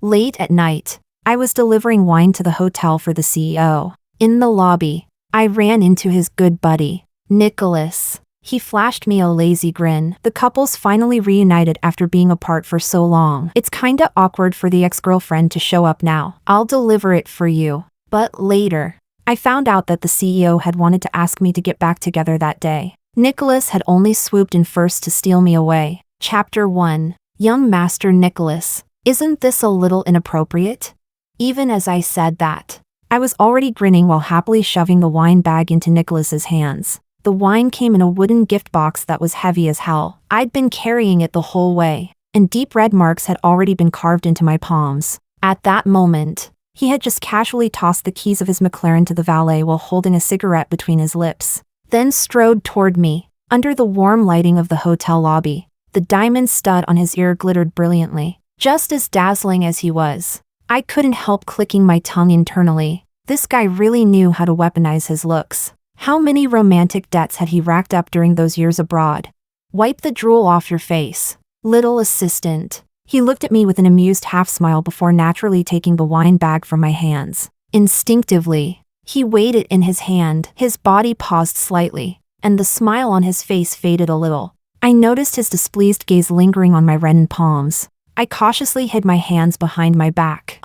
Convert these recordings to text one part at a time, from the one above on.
Late at night, I was delivering wine to the hotel for the CEO. In the lobby, I ran into his good buddy, Nicholas. He flashed me a lazy grin. The couple's finally reunited after being apart for so long. It's kinda awkward for the ex-girlfriend to show up now. I'll deliver it for you. But later, I found out that the CEO had wanted to ask me to get back together that day. Nicholas had only swooped in first to steal me away. Chapter 1. Young Master Nicholas. Isn't this a little inappropriate? Even as I said that, I was already grinning while happily shoving the wine bag into Nicholas's hands. The wine came in a wooden gift box that was heavy as hell. I'd been carrying it the whole way, and deep red marks had already been carved into my palms. At that moment, he had just casually tossed the keys of his McLaren to the valet while holding a cigarette between his lips, then strode toward me. Under the warm lighting of the hotel lobby, the diamond stud on his ear glittered brilliantly. Just as dazzling as he was, I couldn't help clicking my tongue internally. This guy really knew how to weaponize his looks. How many romantic debts had he racked up during those years abroad? Wipe the drool off your face, little assistant. He looked at me with an amused half-smile before naturally taking the wine bag from my hands. Instinctively, he weighed it in his hand. His body paused slightly, and the smile on his face faded a little. I noticed his displeased gaze lingering on my reddened palms. I cautiously hid my hands behind my back.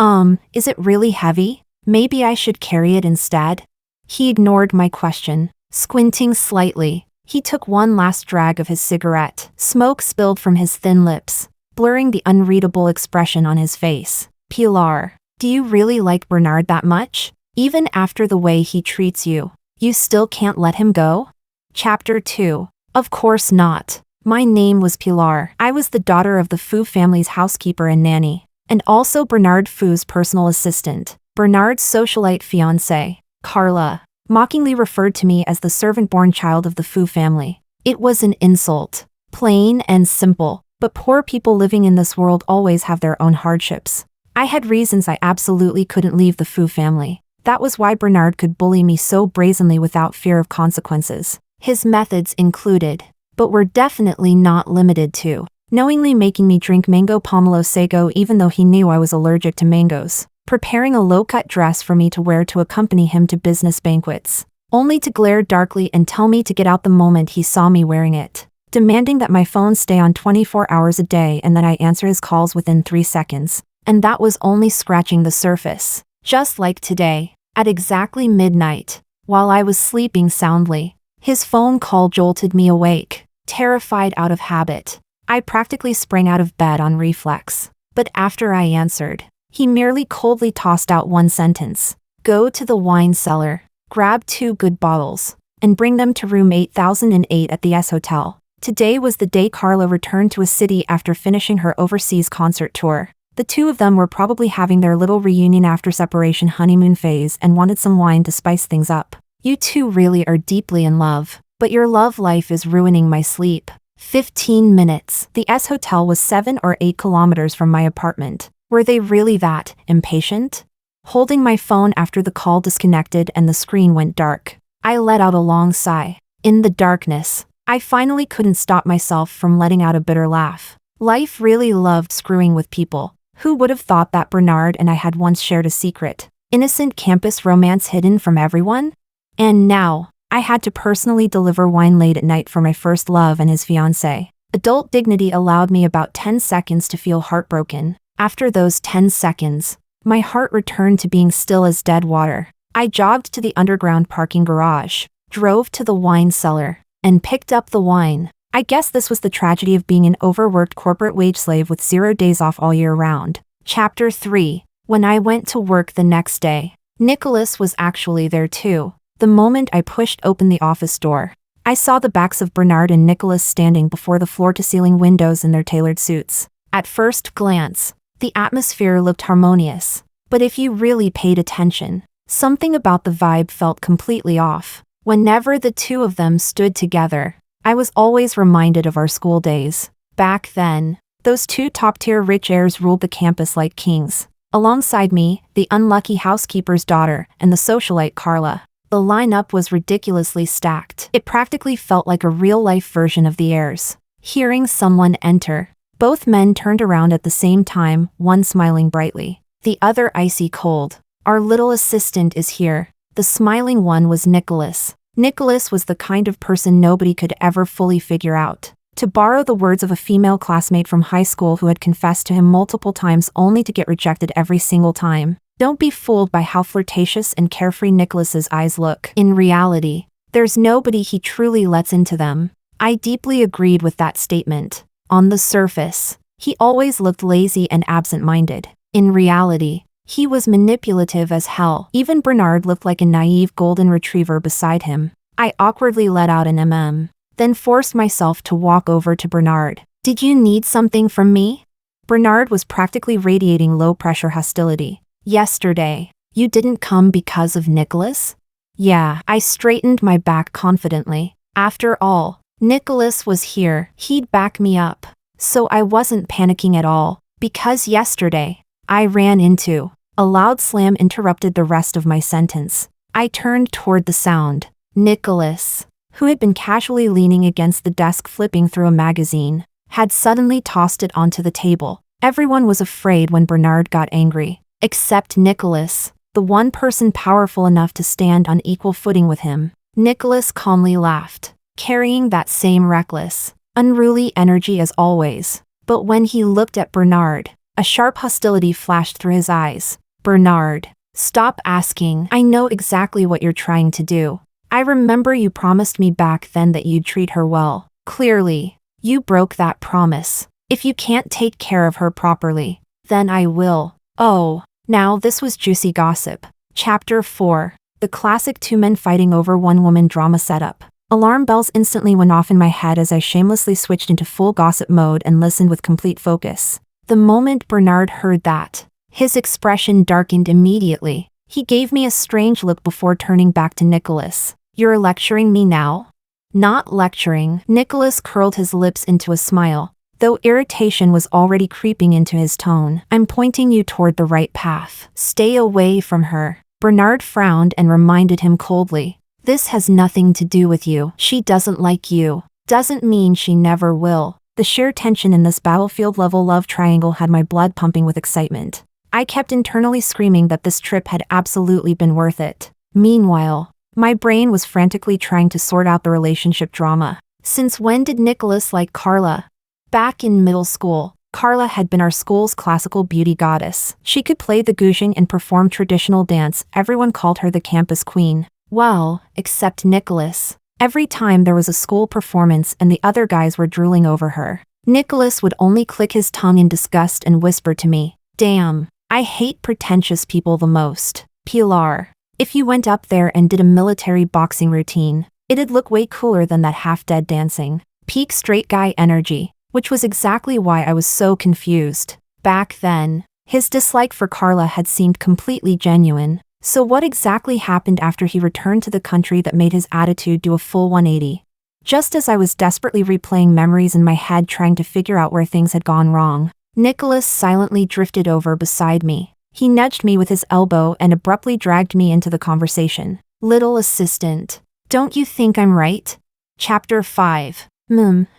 Is it really heavy? Maybe I should carry it instead? He ignored my question, squinting slightly. He took one last drag of his cigarette. Smoke spilled from his thin lips, blurring the unreadable expression on his face. Pilar, do you really like Bernard that much? Even after the way he treats you, you still can't let him go? Chapter 2. Of course not. My name was Pilar. I was the daughter of the Fu family's housekeeper and nanny, and also Bernard Fu's personal assistant. Bernard's socialite fiancée, Carla, mockingly referred to me as the servant-born child of the Fu family. It was an insult. Plain and simple, but poor people living in this world always have their own hardships. I had reasons I absolutely couldn't leave the Fu family. That was why Bernard could bully me so brazenly without fear of consequences. His methods included, but were definitely not limited to, knowingly making me drink mango pomelo sago even though he knew I was allergic to mangoes, preparing a low-cut dress for me to wear to accompany him to business banquets, only to glare darkly and tell me to get out the moment he saw me wearing it, demanding that my phone stay on 24 hours a day and that I answer his calls within 3 seconds. And that was only scratching the surface. Just like today, at exactly midnight, while I was sleeping soundly, his phone call jolted me awake, terrified out of habit. I practically sprang out of bed on reflex. But after I answered, he merely coldly tossed out one sentence. Go to the wine cellar, grab 2 good bottles, and bring them to room 8008 at the S Hotel. Today was the day Carla returned to a city after finishing her overseas concert tour. The two of them were probably having their little reunion after separation honeymoon phase and wanted some wine to spice things up. You two really are deeply in love, but your love life is ruining my sleep. 15 minutes. The S Hotel was 7 or 8 kilometers from my apartment. Were they really that impatient? Holding my phone after the call disconnected and the screen went dark, I let out a long sigh. In the darkness, I finally couldn't stop myself from letting out a bitter laugh. Life really loved screwing with people. Who would have thought that Bernard and I had once shared a secret, innocent campus romance hidden from everyone? And now, I had to personally deliver wine late at night for my first love and his fiancée. Adult dignity allowed me about 10 seconds to feel heartbroken. After those 10 seconds, my heart returned to being still as dead water. I jogged to the underground parking garage, drove to the wine cellar, and picked up the wine. I guess this was the tragedy of being an overworked corporate wage slave with 0 days off all year round. Chapter 3. When I went to work the next day, Nicholas was actually there too. The moment I pushed open the office door, I saw the backs of Bernard and Nicholas standing before the floor-to-ceiling windows in their tailored suits. At first glance, the atmosphere looked harmonious, but if you really paid attention, something about the vibe felt completely off. Whenever the two of them stood together, I was always reminded of our school days. Back then, those 2 top-tier rich heirs ruled the campus like kings. Alongside me, the unlucky housekeeper's daughter and the socialite Carla. The lineup was ridiculously stacked. It practically felt like a real-life version of the heirs. Hearing someone enter, Both men turned around at the same time, one smiling brightly, the other icy cold. Our little assistant is here. The smiling one was Nicholas. Nicholas was the kind of person nobody could ever fully figure out. To borrow the words of a female classmate from high school who had confessed to him multiple times only to get rejected every single time, don't be fooled by how flirtatious and carefree Nicholas's eyes look. In reality, there's nobody he truly lets into them. I deeply agreed with that statement. On the surface, he always looked lazy and absent-minded. In reality, he was manipulative as hell. Even Bernard looked like a naive golden retriever beside him. I awkwardly let out an then forced myself to walk over to Bernard. Did you need something from me? Bernard was practically radiating low-pressure hostility. Yesterday, you didn't come because of Nicholas? Yeah, I straightened my back confidently. After all, Nicholas was here. He'd back me up. So I wasn't panicking at all. Because yesterday, I ran into. A loud slam interrupted the rest of my sentence. I turned toward the sound. Nicholas, who had been casually leaning against the desk flipping through a magazine, had suddenly tossed it onto the table. Everyone was afraid when Bernard got angry, except Nicholas, the one person powerful enough to stand on equal footing with him. Nicholas calmly laughed, carrying that same reckless, unruly energy as always. But when he looked at Bernard, a sharp hostility flashed through his eyes. Bernard, stop asking. I know exactly what you're trying to do. I remember you promised me back then that you'd treat her well. Clearly, you broke that promise. If you can't take care of her properly, then I will. Oh, now this was juicy gossip. Chapter 4. The classic two men fighting over one woman drama setup. Alarm bells instantly went off in my head as I shamelessly switched into full gossip mode and listened with complete focus. The moment Bernard heard that, his expression darkened immediately. He gave me a strange look before turning back to Nicholas. You're lecturing me now? Not lecturing. Nicholas curled his lips into a smile, though irritation was already creeping into his tone. I'm pointing you toward the right path. Stay away from her. Bernard frowned and reminded him coldly. This has nothing to do with you. She doesn't like you. Doesn't mean she never will. The sheer tension in this battlefield-level love triangle had my blood pumping with excitement. I kept internally screaming that this trip had absolutely been worth it. Meanwhile, my brain was frantically trying to sort out the relationship drama. Since when did Nicholas like Carla? Back in middle school, Carla had been our school's classical beauty goddess. She could play the guzheng and perform traditional dance. Everyone called her the campus queen. Well, except Nicholas. Every time there was a school performance and the other guys were drooling over her, Nicholas would only click his tongue in disgust and whisper to me, "Damn, I hate pretentious people the most. Pilar, if you went up there and did a military boxing routine, it'd look way cooler than that half-dead dancing." Peak straight guy energy, which was exactly why I was so confused. Back then, his dislike for Carla had seemed completely genuine. So what exactly happened after he returned to the country that made his attitude do a full 180? Just as I was desperately replaying memories in my head trying to figure out where things had gone wrong, Nicholas silently drifted over beside me. He nudged me with his elbow and abruptly dragged me into the conversation. Little assistant, don't you think I'm right? Chapter 5.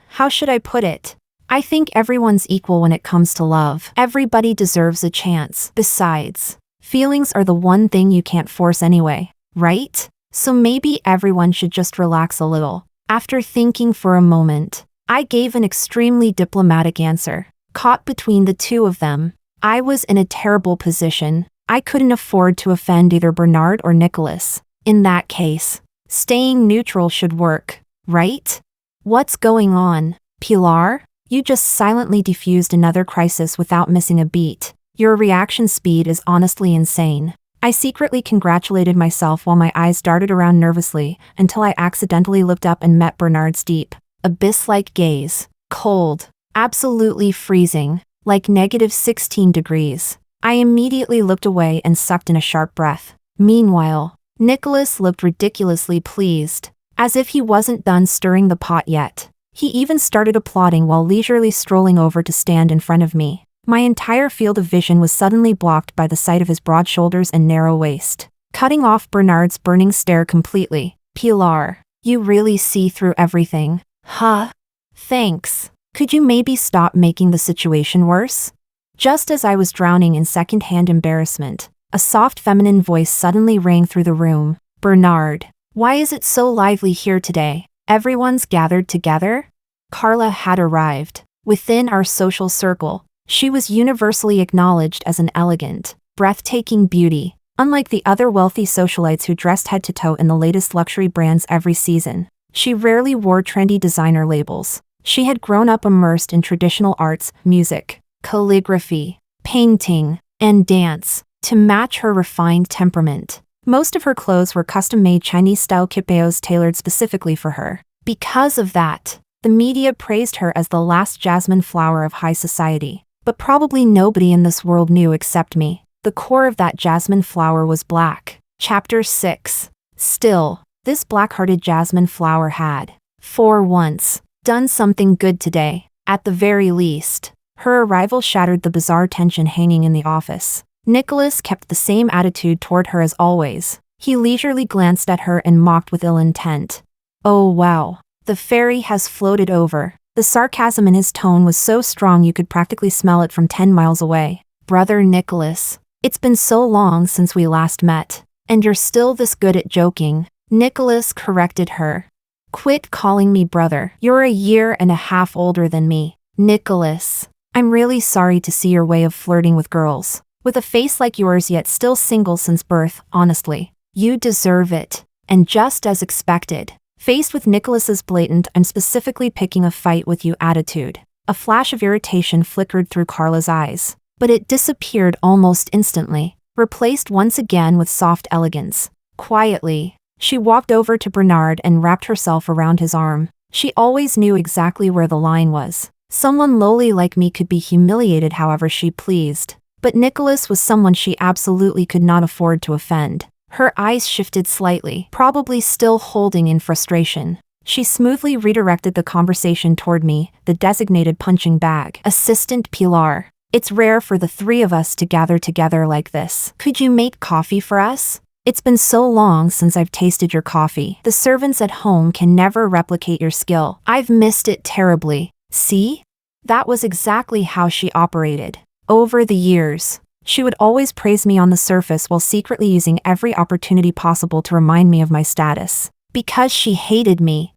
How should I put it? I think everyone's equal when it comes to love. Everybody deserves a chance. Besides, feelings are the one thing you can't force anyway, right? So maybe everyone should just relax a little. After thinking for a moment, I gave an extremely diplomatic answer. Caught between the two of them, I was in a terrible position. I couldn't afford to offend either Bernard or Nicholas. In that case, staying neutral should work, right? What's going on, Pilar? You just silently defused another crisis without missing a beat. Your reaction speed is honestly insane. I secretly congratulated myself while my eyes darted around nervously until I accidentally looked up and met Bernard's deep, abyss-like gaze. Cold, absolutely freezing, like -16 degrees. I immediately looked away and sucked in a sharp breath. Meanwhile, Nicholas looked ridiculously pleased, as if he wasn't done stirring the pot yet. He even started applauding while leisurely strolling over to stand in front of me. My entire field of vision was suddenly blocked by the sight of his broad shoulders and narrow waist, cutting off Bernard's burning stare completely. Pilar, you really see through everything. Huh? Thanks. Could you maybe stop making the situation worse? Just as I was drowning in secondhand embarrassment, a soft feminine voice suddenly rang through the room. Bernard, why is it so lively here today? Everyone's gathered together? Carla had arrived. Within our social circle, she was universally acknowledged as an elegant, breathtaking beauty, unlike the other wealthy socialites who dressed head to toe in the latest luxury brands every season. She rarely wore trendy designer labels. She had grown up immersed in traditional arts, music, calligraphy, painting, and dance, to match her refined temperament. Most of her clothes were custom-made Chinese-style kipayos tailored specifically for her. Because of that, the media praised her as the last jasmine flower of high society. But probably nobody in this world knew except me. The core of that jasmine flower was black. Chapter 6. Still, this black-hearted jasmine flower had, for once, done something good today. At the very least, her arrival shattered the bizarre tension hanging in the office. Nicholas kept the same attitude toward her as always. He leisurely glanced at her and mocked with ill intent. Oh wow, the fairy has floated over. The sarcasm in his tone was so strong you could practically smell it from 10 miles away. Brother Nicholas, it's been so long since we last met. And you're still this good at joking. Nicholas corrected her. Quit calling me brother. You're a year and a half older than me. Nicholas, I'm really sorry to see your way of flirting with girls. With a face like yours yet still single since birth, honestly. You deserve it. And just as expected. Faced with Nicholas's blatant "I'm specifically picking a fight with you" attitude, a flash of irritation flickered through Carla's eyes. But it disappeared almost instantly, replaced once again with soft elegance. Quietly, she walked over to Bernard and wrapped herself around his arm. She always knew exactly where the line was. Someone lowly like me could be humiliated however she pleased. But Nicholas was someone she absolutely could not afford to offend. Her eyes shifted slightly, probably still holding in frustration. She smoothly redirected the conversation toward me, the designated punching bag. Assistant Pilar, it's rare for the three of us to gather together like this. Could you make coffee for us? It's been so long since I've tasted your coffee. The servants at home can never replicate your skill. I've missed it terribly. See? That was exactly how she operated. Over the years, she would always praise me on the surface while secretly using every opportunity possible to remind me of my status. Because she hated me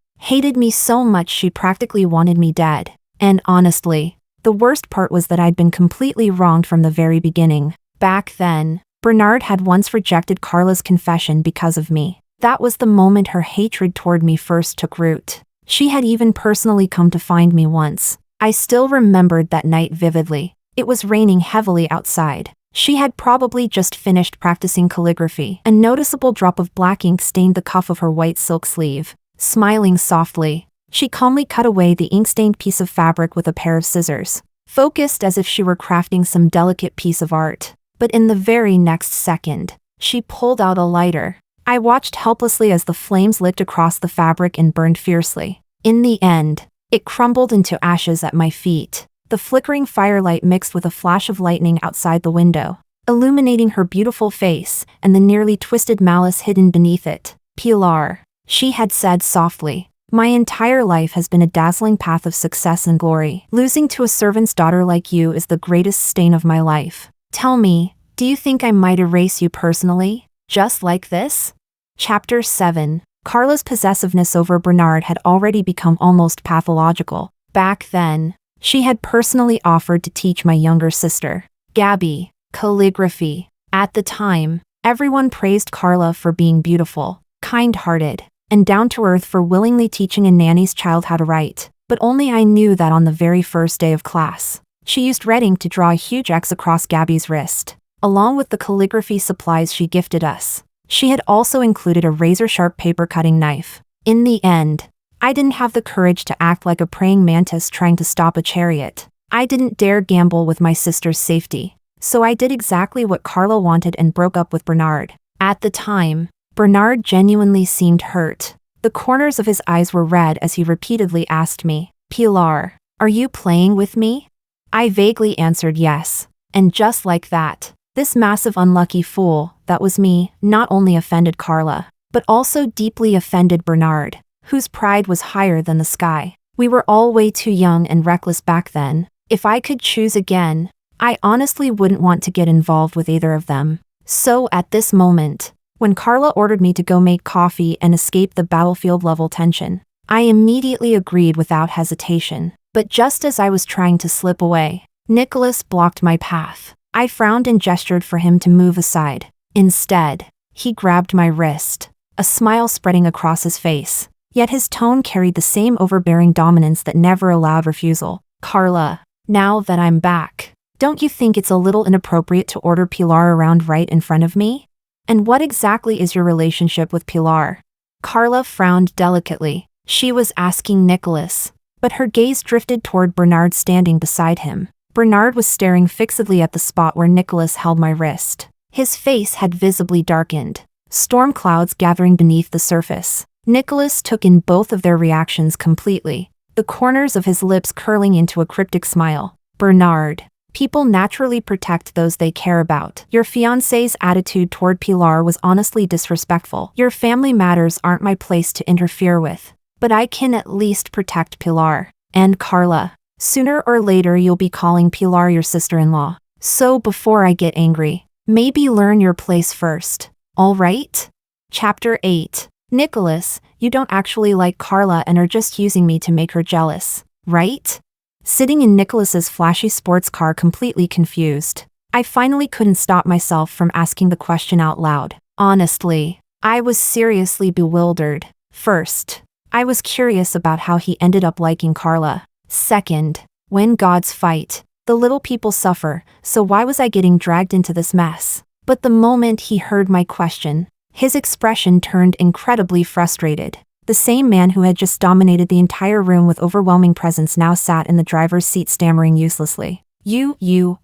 so much she practically wanted me dead. And honestly, the worst part was that I'd been completely wronged from the very beginning. Back then, Bernard had once rejected Carla's confession because of me. That was the moment her hatred toward me first took root. She had even personally come to find me once. I still remembered that night vividly. It was raining heavily outside. She had probably just finished practicing calligraphy. A noticeable drop of black ink stained the cuff of her white silk sleeve. Smiling softly, she calmly cut away the ink-stained piece of fabric with a pair of scissors, focused as if she were crafting some delicate piece of art. But in the very next second, she pulled out a lighter. I watched helplessly as the flames licked across the fabric and burned fiercely. In the end, it crumbled into ashes at my feet. The flickering firelight mixed with a flash of lightning outside the window, illuminating her beautiful face and the nearly twisted malice hidden beneath it. Pilar, she had said softly, my entire life has been a dazzling path of success and glory. Losing to a servant's daughter like you is the greatest stain of my life. Tell me, do you think I might erase you personally? Just like this? Chapter 7. Carla's possessiveness over Bernard had already become almost pathological. Back then, she had personally offered to teach my younger sister, Gabby, calligraphy. At the time, everyone praised Carla for being beautiful, kind-hearted, and down-to-earth for willingly teaching a nanny's child how to write. But only I knew that on the very first day of class, she used red ink to draw a huge X across Gabby's wrist, along with the calligraphy supplies she gifted us. She had also included a razor-sharp paper-cutting knife. In the end, I didn't have the courage to act like a praying mantis trying to stop a chariot. I didn't dare gamble with my sister's safety. So I did exactly what Carla wanted and broke up with Bernard. At the time, Bernard genuinely seemed hurt. The corners of his eyes were red as he repeatedly asked me, Pilar, are you playing with me? I vaguely answered yes. And just like that, this massive unlucky fool, that was me, not only offended Carla, but also deeply offended Bernard, whose pride was higher than the sky. We were all way too young and reckless back then. If I could choose again, I honestly wouldn't want to get involved with either of them. So at this moment, when Carla ordered me to go make coffee and escape the battlefield-level tension, I immediately agreed without hesitation. But just as I was trying to slip away, Nicholas blocked my path. I frowned and gestured for him to move aside. Instead, he grabbed my wrist, a smile spreading across his face. Yet his tone carried the same overbearing dominance that never allowed refusal. Carla, now that I'm back, don't you think it's a little inappropriate to order Pilar around right in front of me? And what exactly is your relationship with Pilar? Carla frowned delicately. She was asking Nicholas, but her gaze drifted toward Bernard standing beside him. Bernard was staring fixedly at the spot where Nicholas held my wrist. His face had visibly darkened, storm clouds gathering beneath the surface. Nicholas took in both of their reactions completely, the corners of his lips curling into a cryptic smile. Bernard, people naturally protect those they care about. Your fiancé's attitude toward Pilar was honestly disrespectful. Your family matters aren't my place to interfere with, but I can at least protect Pilar. And Carla, sooner or later you'll be calling Pilar your sister-in-law. So before I get angry, maybe learn your place first, all right? Chapter 8. Nicholas, you don't actually like Carla and are just using me to make her jealous, right? Sitting in Nicholas's flashy sports car completely confused, I finally couldn't stop myself from asking the question out loud. Honestly, I was seriously bewildered. First, I was curious about how he ended up liking Carla. Second, when gods fight, the little people suffer, so why was I getting dragged into this mess? But the moment he heard my question, his expression turned incredibly frustrated. The same man who had just dominated the entire room with overwhelming presence now sat in the driver's seat stammering uselessly.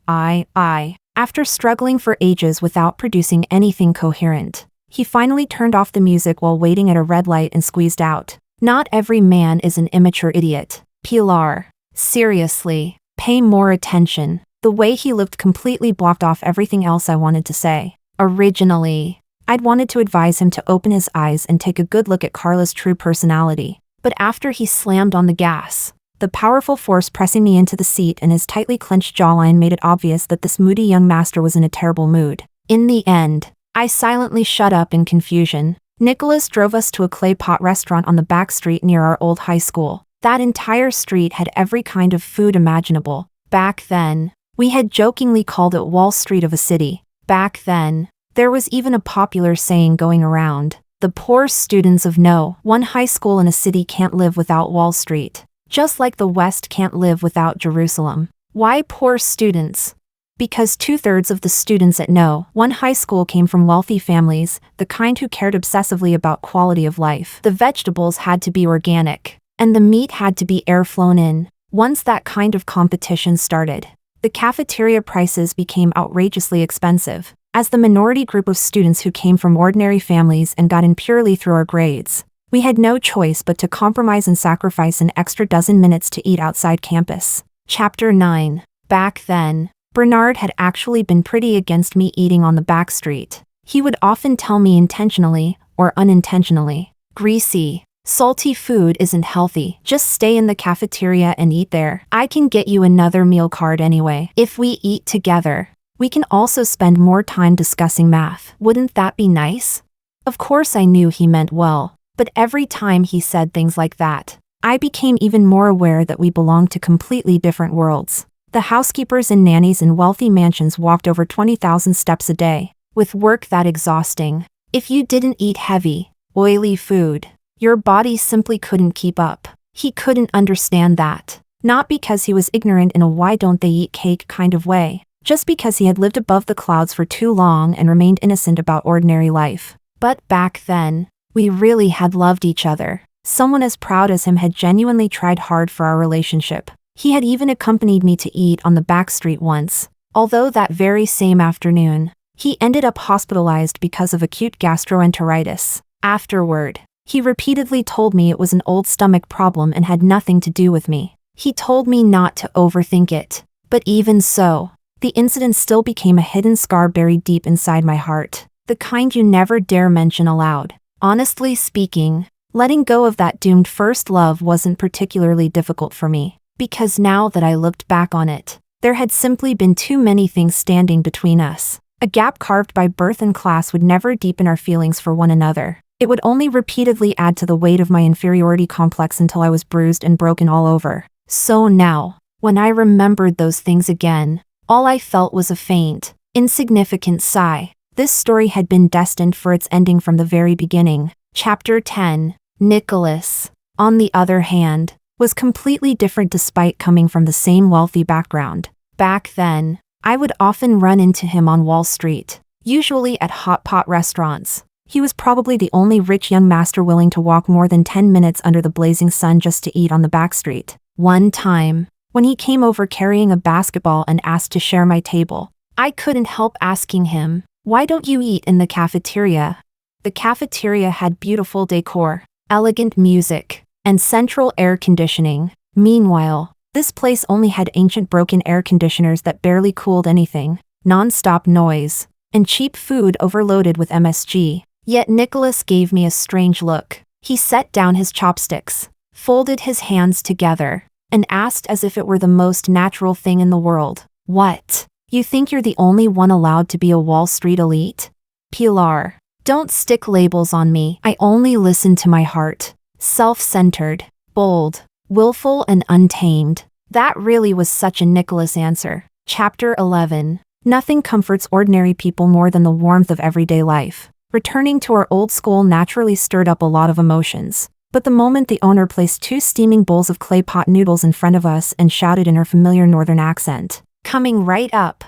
I. After struggling for ages without producing anything coherent, he finally turned off the music while waiting at a red light and squeezed out. Not every man is an immature idiot. Pilar, seriously, pay more attention. The way he looked completely blocked off everything else I wanted to say. Originally, I'd wanted to advise him to open his eyes and take a good look at Carla's true personality, but after he slammed on the gas, the powerful force pressing me into the seat and his tightly clenched jawline made it obvious that this moody young master was in a terrible mood. In the end, I silently shut up in confusion. Nicholas drove us to a clay pot restaurant on the back street near our old high school. That entire street had every kind of food imaginable. Back then, we had jokingly called it Wall Street of a city. Back then, there was even a popular saying going around, the poor students of no one high school in a city can't live without Wall Street, just like the West can't live without Jerusalem. Why poor students? Because 2/3 of the students at no one high school came from wealthy families, the kind who cared obsessively about quality of life. The vegetables had to be organic, and the meat had to be air flown in. Once that kind of competition started, the cafeteria prices became outrageously expensive. As the minority group of students who came from ordinary families and got in purely through our grades, we had no choice but to compromise and sacrifice an extra dozen minutes to eat outside campus. Chapter 9. Back then, Bernard had actually been pretty against me eating on the back street. He would often tell me intentionally, or unintentionally, greasy, salty food isn't healthy. Just stay in the cafeteria and eat there. I can get you another meal card anyway. If we eat together, we can also spend more time discussing math. Wouldn't that be nice? Of course I knew he meant well, but every time he said things like that, I became even more aware that we belonged to completely different worlds. The housekeepers and nannies in wealthy mansions walked over 20,000 steps a day, with work that exhausting. If you didn't eat heavy, oily food, your body simply couldn't keep up. He couldn't understand that. Not because he was ignorant in a why don't they eat cake kind of way, just because he had lived above the clouds for too long and remained innocent about ordinary life. But back then, we really had loved each other. Someone as proud as him had genuinely tried hard for our relationship. He had even accompanied me to eat on the back street once, although that very same afternoon, he ended up hospitalized because of acute gastroenteritis. Afterward, he repeatedly told me it was an old stomach problem and had nothing to do with me. He told me not to overthink it, but even so, the incident still became a hidden scar buried deep inside my heart, the kind you never dare mention aloud. Honestly speaking, Letting go of that doomed first love wasn't particularly difficult for me, because now that I looked back on it, there had simply been too many things standing between us. A gap carved by birth and class would never deepen our feelings for one another. It would only repeatedly add to the weight of my inferiority complex until I was bruised and broken all over. So now, when I remembered those things again, all I felt was a faint, insignificant sigh. This story had been destined for its ending from the very beginning. Chapter 10. Nicholas, on the other hand, was completely different despite coming from the same wealthy background. Back then, I would often run into him on Wall Street, usually at hot pot restaurants. He was probably the only rich young master willing to walk more than 10 minutes under the blazing sun just to eat on the back street. One time, when he came over carrying a basketball and asked to share my table, I couldn't help asking him, "Why don't you eat in the cafeteria?" The cafeteria had beautiful decor, elegant music, and central air conditioning. Meanwhile, this place only had ancient broken air conditioners that barely cooled anything, non-stop noise, and cheap food overloaded with MSG. Yet Nicholas gave me a strange look. He set down his chopsticks, folded his hands together, and asked as if it were the most natural thing in the world, "What? You think you're the only one allowed to be a Wall Street elite? Pilar, don't stick labels on me. I only listen to my heart." Self-centered, bold, willful and untamed. That really was such a Nicholas answer. Chapter 11. Nothing comforts ordinary people more than the warmth of everyday life. Returning to our old school naturally stirred up a lot of emotions. But the moment the owner placed 2 steaming bowls of clay pot noodles in front of us and shouted in her familiar northern accent, "Coming right up,"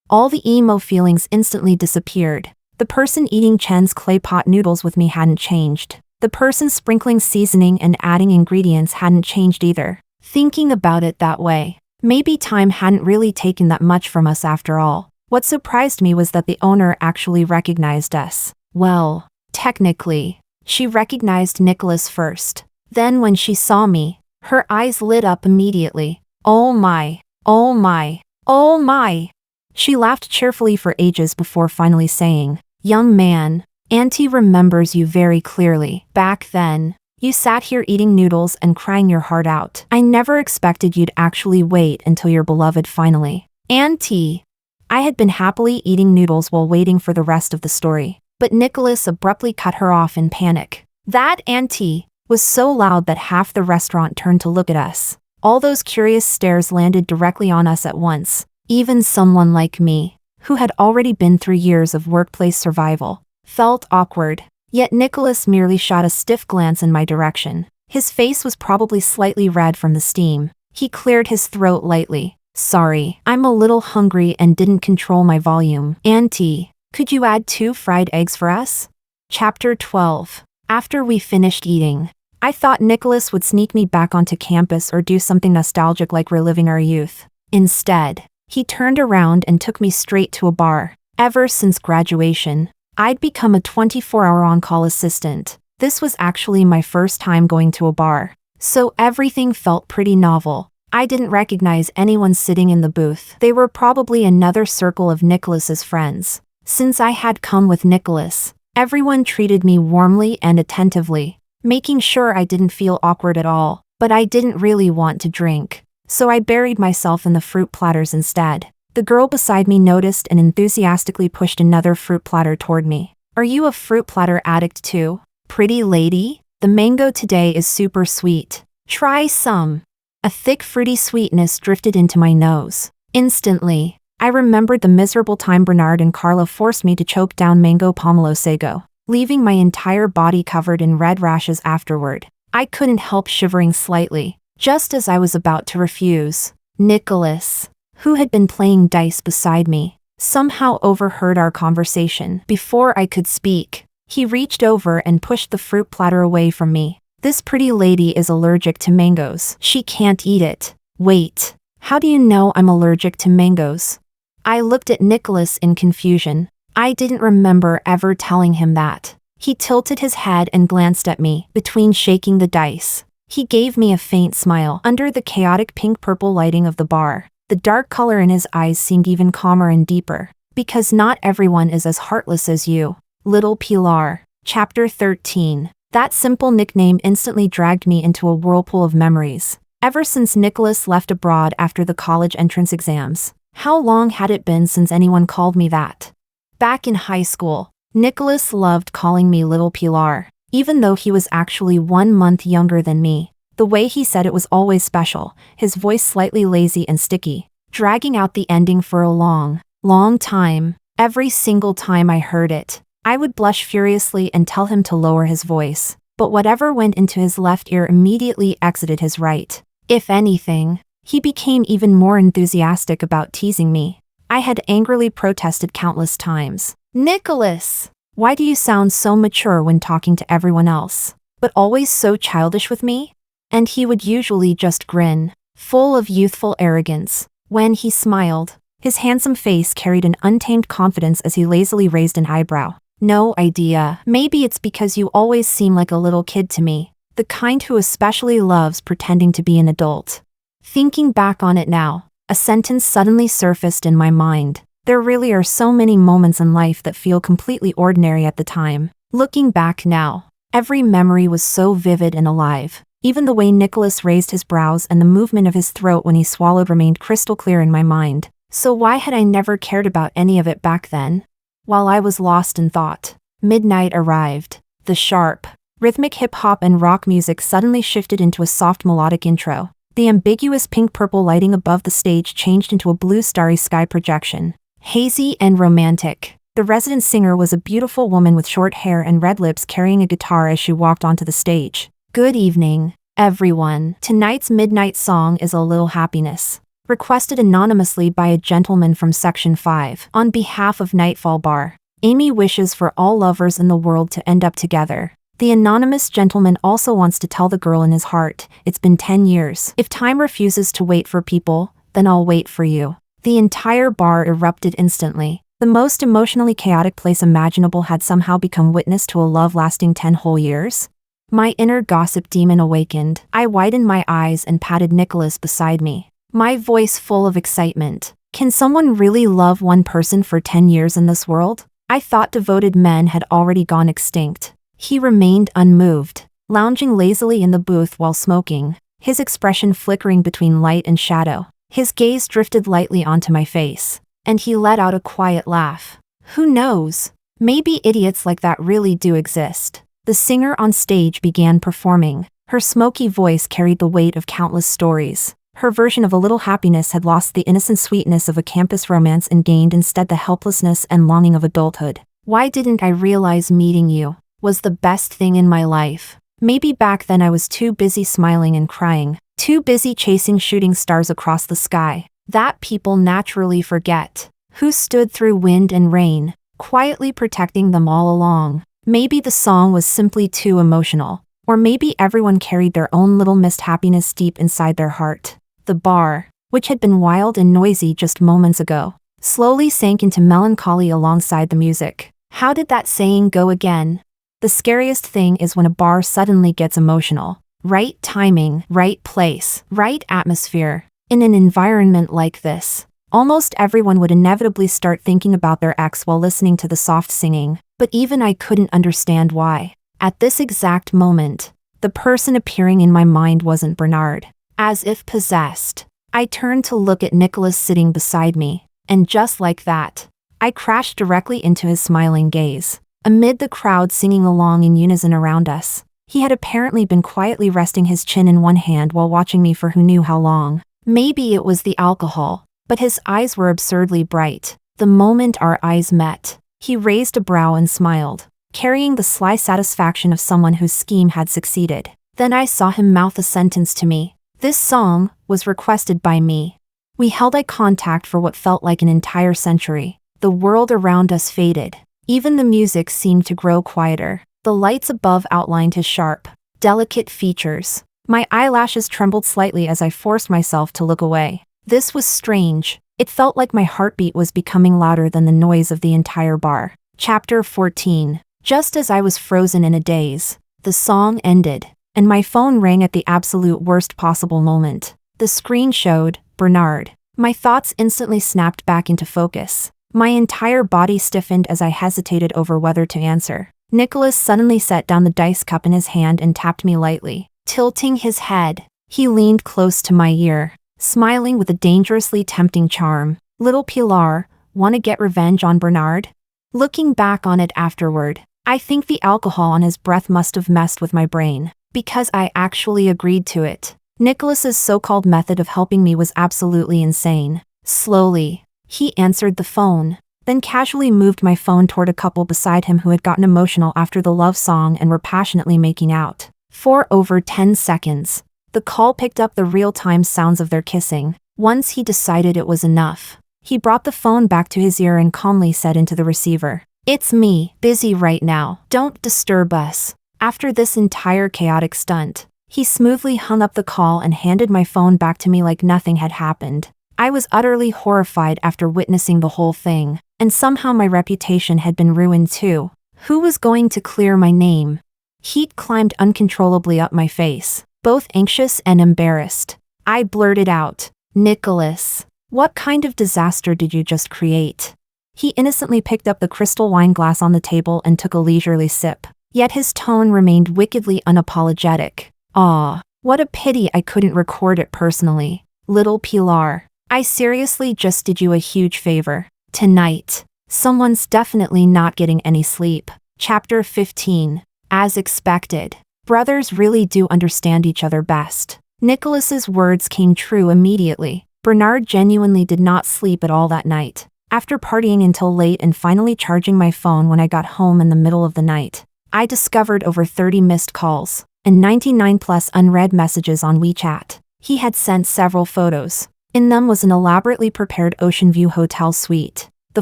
all the emo feelings instantly disappeared. The person eating Chen's clay pot noodles with me hadn't changed. The person sprinkling seasoning and adding ingredients hadn't changed either. Thinking about it that way, maybe time hadn't really taken that much from us after all. What surprised me was that the owner actually recognized us. Well, technically, she recognized Nicholas first. Then when she saw me, her eyes lit up immediately. "Oh my, oh my, oh my." She laughed cheerfully for ages before finally saying, "Young man, Auntie remembers you very clearly. Back then, you sat here eating noodles and crying your heart out. I never expected you'd actually wait until your beloved finally." "Auntie." I had been happily eating noodles while waiting for the rest of the story, but Nicholas abruptly cut her off in panic. That "auntie" was so loud that half the restaurant turned to look at us. All those curious stares landed directly on us at once. Even someone like me, who had already been through years of workplace survival, felt awkward. Yet Nicholas merely shot a stiff glance in my direction. His face was probably slightly red from the steam. He cleared his throat lightly. "Sorry, I'm a little hungry and didn't control my volume. Auntie, could you add 2 fried eggs for us?" Chapter 12. After we finished eating, I thought Nicholas would sneak me back onto campus or do something nostalgic like reliving our youth. Instead, he turned around and took me straight to a bar. Ever since graduation, I'd become a 24-hour on-call assistant. This was actually my first time going to a bar, so everything felt pretty novel. I didn't recognize anyone sitting in the booth. They were probably another circle of Nicholas's friends. Since I had come with Nicholas, everyone treated me warmly and attentively, making sure I didn't feel awkward at all. But I didn't really want to drink, so I buried myself in the fruit platters instead. The girl beside me noticed and enthusiastically pushed another fruit platter toward me. "Are you a fruit platter addict too, pretty lady? The mango today is super sweet. Try some." A thick fruity sweetness drifted into my nose. Instantly, I remembered the miserable time Bernard and Carla forced me to choke down mango pomelo sago, leaving my entire body covered in red rashes afterward. I couldn't help shivering slightly, just as I was about to refuse. Nicholas, who had been playing dice beside me, somehow overheard our conversation. Before I could speak, he reached over and pushed the fruit platter away from me. "This pretty lady is allergic to mangoes. She can't eat it." "Wait, how do you know I'm allergic to mangoes?" I looked at Nicholas in confusion. I didn't remember ever telling him that. He tilted his head and glanced at me, between shaking the dice. He gave me a faint smile. Under the chaotic pink-purple lighting of the bar, the dark color in his eyes seemed even calmer and deeper. "Because not everyone is as heartless as you, little Pilar." Chapter 13. That simple nickname instantly dragged me into a whirlpool of memories. Ever since Nicholas left abroad after the college entrance exams. How long had it been since anyone called me that? Back in high school, Nicholas loved calling me Little Pilar, even though he was actually 1 month younger than me. The way he said it was always special, his voice slightly lazy and sticky, dragging out the ending for a long, long time. Every single time I heard it, I would blush furiously and tell him to lower his voice, but whatever went into his left ear immediately exited his right. If anything, he became even more enthusiastic about teasing me. I had angrily protested countless times. Nicholas, why do you sound so mature when talking to everyone else, but always so childish with me? And he would usually just grin, full of youthful arrogance. When he smiled, his handsome face carried an untamed confidence as he lazily raised an eyebrow. No idea. Maybe it's because you always seem like a little kid to me, the kind who especially loves pretending to be an adult. Thinking back on it now, a sentence suddenly surfaced in my mind. There really are so many moments in life that feel completely ordinary at the time. Looking back now, every memory was so vivid and alive. Even the way Nicholas raised his brows and the movement of his throat when he swallowed remained crystal clear in my mind. So why had I never cared about any of it back then? While I was lost in thought, midnight arrived. The sharp, rhythmic hip-hop and rock music suddenly shifted into a soft melodic intro. The ambiguous pink-purple lighting above the stage changed into a blue starry sky projection. Hazy and romantic. The resident singer was a beautiful woman with short hair and red lips carrying a guitar as she walked onto the stage. Good evening, everyone. Tonight's midnight song is A Little Happiness, requested anonymously by a gentleman from Section 5. On behalf of Nightfall Bar, Amy wishes for all lovers in the world to end up together. The anonymous gentleman also wants to tell the girl in his heart, it's been 10 years. If time refuses to wait for people, then I'll wait for you. The entire bar erupted instantly. The most emotionally chaotic place imaginable had somehow become witness to a love lasting 10 whole years. My inner gossip demon awakened. I widened my eyes and patted Nicholas beside me, my voice full of excitement. Can someone really love one person for 10 years in this world? I thought devoted men had already gone extinct. He remained unmoved, lounging lazily in the booth while smoking, his expression flickering between light and shadow. His gaze drifted lightly onto my face, and he let out a quiet laugh. Who knows? Maybe idiots like that really do exist. The singer on stage began performing. Her smoky voice carried the weight of countless stories. Her version of A Little Happiness had lost the innocent sweetness of a campus romance and gained instead the helplessness and longing of adulthood. Why didn't I realize meeting you was the best thing in my life? Maybe back then I was too busy smiling and crying, too busy chasing shooting stars across the sky. That people naturally forget. Who stood through wind and rain, quietly protecting them all along. Maybe the song was simply too emotional, or maybe everyone carried their own little missed happiness deep inside their heart. The bar, which had been wild and noisy just moments ago, slowly sank into melancholy alongside the music. How did that saying go again? The scariest thing is when a bar suddenly gets emotional. Right timing, right place, right atmosphere. In an environment like this, almost everyone would inevitably start thinking about their ex while listening to the soft singing. But even I couldn't understand why. At this exact moment, the person appearing in my mind wasn't Bernard. As if possessed, I turned to look at Nicholas sitting beside me, and just like that, I crashed directly into his smiling gaze. Amid the crowd singing along in unison around us, he had apparently been quietly resting his chin in one hand while watching me for who knew how long. Maybe it was the alcohol, but his eyes were absurdly bright. The moment our eyes met, he raised a brow and smiled, carrying the sly satisfaction of someone whose scheme had succeeded. Then I saw him mouth a sentence to me. This song was requested by me. We held eye contact for what felt like an entire century. The world around us faded. Even the music seemed to grow quieter. The lights above outlined his sharp, delicate features. My eyelashes trembled slightly as I forced myself to look away. This was strange. It felt like my heartbeat was becoming louder than the noise of the entire bar. Chapter 14. Just as I was frozen in a daze, the song ended, and my phone rang at the absolute worst possible moment. The screen showed Bernard. My thoughts instantly snapped back into focus. My entire body stiffened as I hesitated over whether to answer. Nicholas suddenly set down the dice cup in his hand and tapped me lightly. Tilting his head, he leaned close to my ear, smiling with a dangerously tempting charm. Little Pilar, wanna get revenge on Bernard? Looking back on it afterward, I think the alcohol on his breath must have messed with my brain, because I actually agreed to it. Nicholas's so-called method of helping me was absolutely insane. Slowly, he answered the phone, then casually moved my phone toward a couple beside him who had gotten emotional after the love song and were passionately making out. For over 10 seconds, the call picked up the real-time sounds of their kissing. Once he decided it was enough, he brought the phone back to his ear and calmly said into the receiver, "It's me, busy right now. Don't disturb us." After this entire chaotic stunt, he smoothly hung up the call and handed my phone back to me like nothing had happened. I was utterly horrified after witnessing the whole thing, and somehow my reputation had been ruined too. Who was going to clear my name? Heat climbed uncontrollably up my face, both anxious and embarrassed. I blurted out, "Nicholas, what kind of disaster did you just create?" He innocently picked up the crystal wine glass on the table and took a leisurely sip, yet his tone remained wickedly unapologetic. "Aw, what a pity I couldn't record it personally. Little Pilar, I seriously just did you a huge favor. Tonight, someone's definitely not getting any sleep." Chapter 15. As expected, brothers really do understand each other best. Nicholas's words came true immediately. Bernard genuinely did not sleep at all that night. After partying until late and finally charging my phone when I got home in the middle of the night, I discovered over 30 missed calls and 99 plus unread messages on WeChat. He had sent several photos. In them was an elaborately prepared ocean view hotel suite. The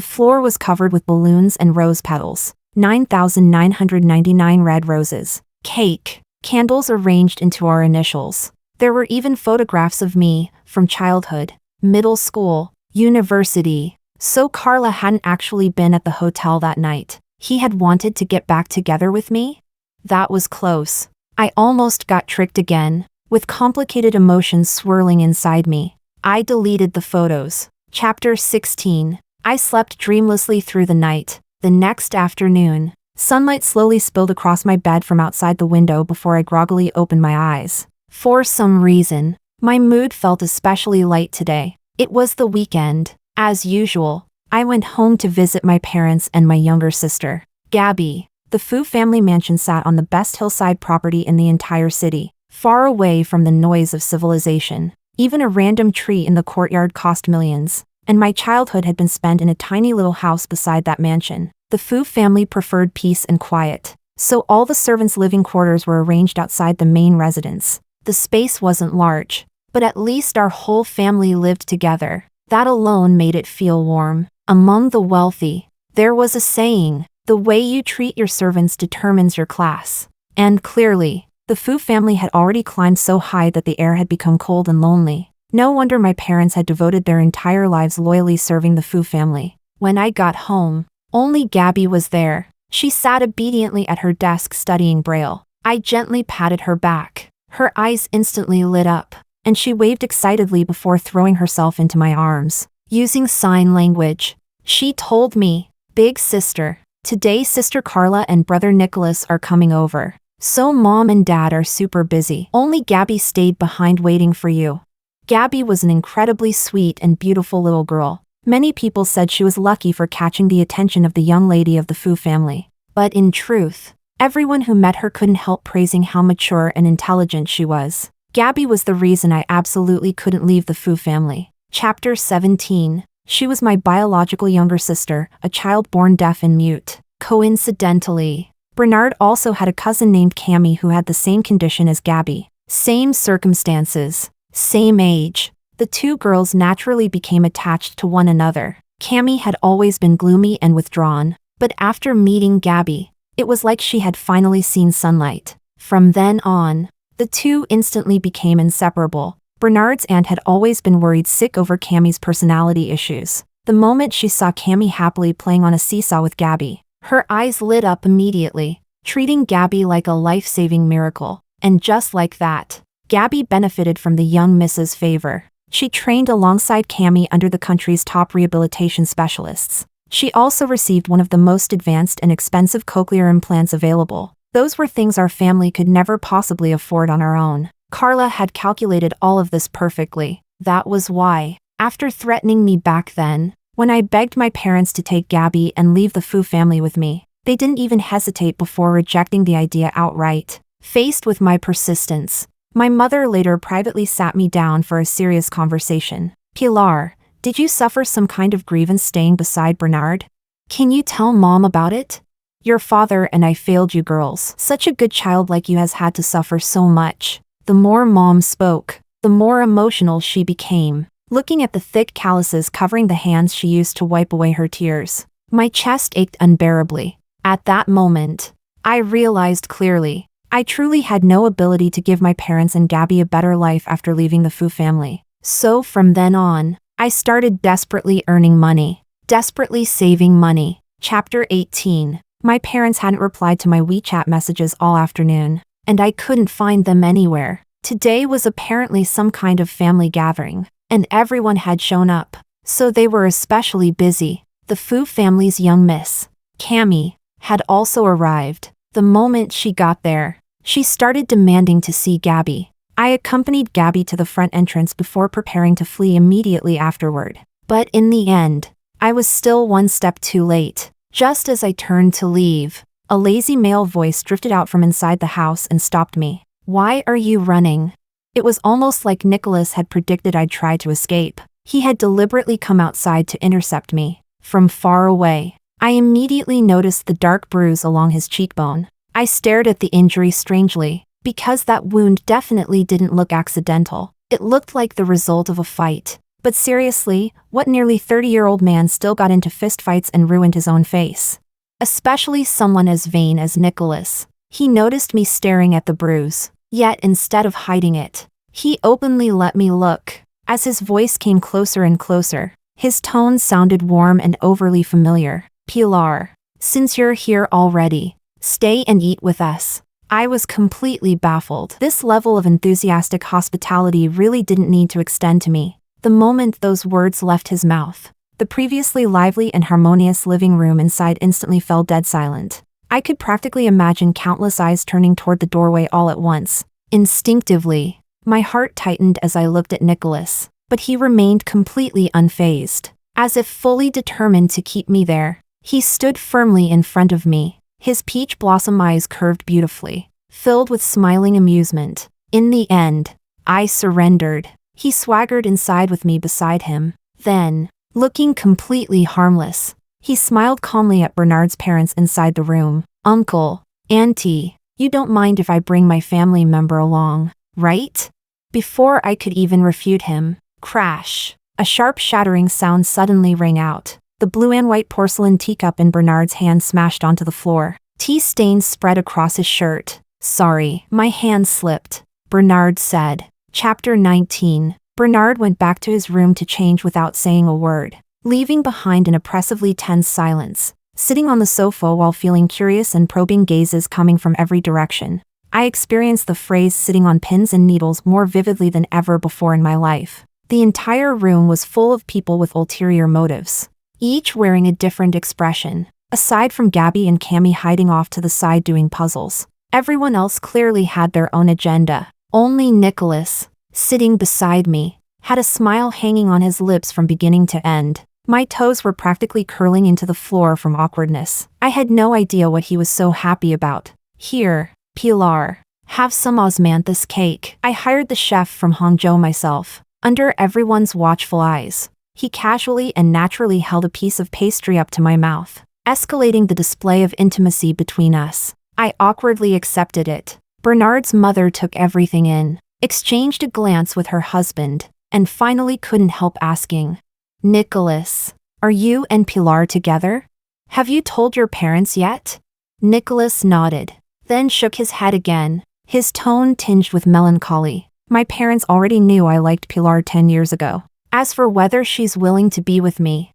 floor was covered with balloons and rose petals, 9,999 red roses, cake, candles arranged into our initials. There were even photographs of me, from childhood, middle school, university. So Carla hadn't actually been at the hotel that night. He had wanted to get back together with me? That was close. I almost got tricked again, with complicated emotions swirling inside me. I deleted the photos. Chapter 16. I slept dreamlessly through the night. The next afternoon, sunlight slowly spilled across my bed from outside the window before I groggily opened my eyes. For some reason, my mood felt especially light today. It was the weekend. As usual, I went home to visit my parents and my younger sister, Gabby. The Fu family mansion sat on the best hillside property in the entire city, far away from the noise of civilization. Even a random tree in the courtyard cost millions, and my childhood had been spent in a tiny little house beside that mansion. The Fu family preferred peace and quiet, so all the servants' living quarters were arranged outside the main residence. The space wasn't large, but at least our whole family lived together. That alone made it feel warm. Among the wealthy, there was a saying, "The way you treat your servants determines your class." And clearly, the Fu family had already climbed so high that the air had become cold and lonely. No wonder my parents had devoted their entire lives loyally serving the Fu family. When I got home, only Gabby was there. She sat obediently at her desk studying Braille. I gently patted her back. Her eyes instantly lit up, and she waved excitedly before throwing herself into my arms. Using sign language, she told me, "Big sister, today Sister Carla and Brother Nicholas are coming over. So Mom and Dad are super busy. Only Gabby stayed behind waiting for you." Gabby was an incredibly sweet and beautiful little girl. Many people said she was lucky for catching the attention of the young lady of the Fu family. But in truth, everyone who met her couldn't help praising how mature and intelligent she was. Gabby was the reason I absolutely couldn't leave the Fu family. Chapter 17. She was my biological younger sister, a child born deaf and mute. Coincidentally, Bernard also had a cousin named Cammy who had the same condition as Gabby. Same circumstances, same age. The two girls naturally became attached to one another. Cammy had always been gloomy and withdrawn, but after meeting Gabby, it was like she had finally seen sunlight. From then on, the two instantly became inseparable. Bernard's aunt had always been worried sick over Cammy's personality issues. The moment she saw Cammy happily playing on a seesaw with Gabby, her eyes lit up immediately, treating Gabby like a life-saving miracle. And just like that, Gabby benefited from the young Mrs. favor. She trained alongside Cammy under the country's top rehabilitation specialists. She also received one of the most advanced and expensive cochlear implants available. Those were things our family could never possibly afford on our own. Carla had calculated all of this perfectly. That was why, after threatening me back then, when I begged my parents to take Gabby and leave the Fu family with me, they didn't even hesitate before rejecting the idea outright. Faced with my persistence, my mother later privately sat me down for a serious conversation. Pilar, did you suffer some kind of grievance staying beside Bernard? Can you tell Mom about it? Your father and I failed you girls. Such a good child like you has had to suffer so much. The more Mom spoke, the more emotional she became, looking at the thick calluses covering the hands she used to wipe away her tears. My chest ached unbearably. At that moment, I realized clearly, I truly had no ability to give my parents and Gabby a better life after leaving the Fu family. So from then on, I started desperately earning money, desperately saving money. Chapter 18. My parents hadn't replied to my WeChat messages all afternoon, and I couldn't find them anywhere. Today was apparently some kind of family gathering, and everyone had shown up, so they were especially busy. The Fu family's young Miss, Cammy, had also arrived. The moment she got there, she started demanding to see Gabby. I accompanied Gabby to the front entrance before preparing to flee immediately afterward. But in the end, I was still one step too late. Just as I turned to leave, a lazy male voice drifted out from inside the house and stopped me. Why are you running? It was almost like Nicholas had predicted I'd try to escape. He had deliberately come outside to intercept me. From far away, I immediately noticed the dark bruise along his cheekbone. I stared at the injury strangely, because that wound definitely didn't look accidental. It looked like the result of a fight. But seriously, what nearly 30-year-old man still got into fistfights and ruined his own face? Especially someone as vain as Nicholas. He noticed me staring at the bruise, yet instead of hiding it, he openly let me look. As his voice came closer and closer, his tone sounded warm and overly familiar. Pilar, since you're here already, stay and eat with us. I was completely baffled. This level of enthusiastic hospitality really didn't need to extend to me. The moment those words left his mouth, the previously lively and harmonious living room inside instantly fell dead silent. I could practically imagine countless eyes turning toward the doorway all at once. Instinctively, my heart tightened as I looked at Nicholas, but he remained completely unfazed, as if fully determined to keep me there. He stood firmly in front of me, his peach blossom eyes curved beautifully, filled with smiling amusement. In the end, I surrendered. He swaggered inside with me beside him. Then, looking completely harmless, he smiled calmly at Bernard's parents inside the room. Uncle, Auntie, you don't mind if I bring my family member along, right? Before I could even refute him, crash, a sharp shattering sound suddenly rang out. The blue and white porcelain teacup in Bernard's hand smashed onto the floor. Tea stains spread across his shirt. Sorry, my hand slipped, Bernard said. Chapter 19. Bernard went back to his room to change without saying a word, leaving behind an oppressively tense silence. Sitting on the sofa while feeling curious and probing gazes coming from every direction, I experienced the phrase sitting on pins and needles more vividly than ever before in my life. The entire room was full of people with ulterior motives, each wearing a different expression. Aside from Gabby and Cammy hiding off to the side doing puzzles, everyone else clearly had their own agenda. Only Nicholas, sitting beside me, had a smile hanging on his lips from beginning to end. My toes were practically curling into the floor from awkwardness. I had no idea what he was so happy about. Here, Pilar, have some osmanthus cake. I hired the chef from Hangzhou myself. Under everyone's watchful eyes, he casually and naturally held a piece of pastry up to my mouth, escalating the display of intimacy between us. I awkwardly accepted it. Bernard's mother took everything in, exchanged a glance with her husband, and finally couldn't help asking, Nicholas, are you and Pilar together? Have you told your parents yet? Nicholas nodded, then shook his head again, his tone tinged with melancholy. My parents already knew I liked Pilar 10 years ago. As for whether she's willing to be with me,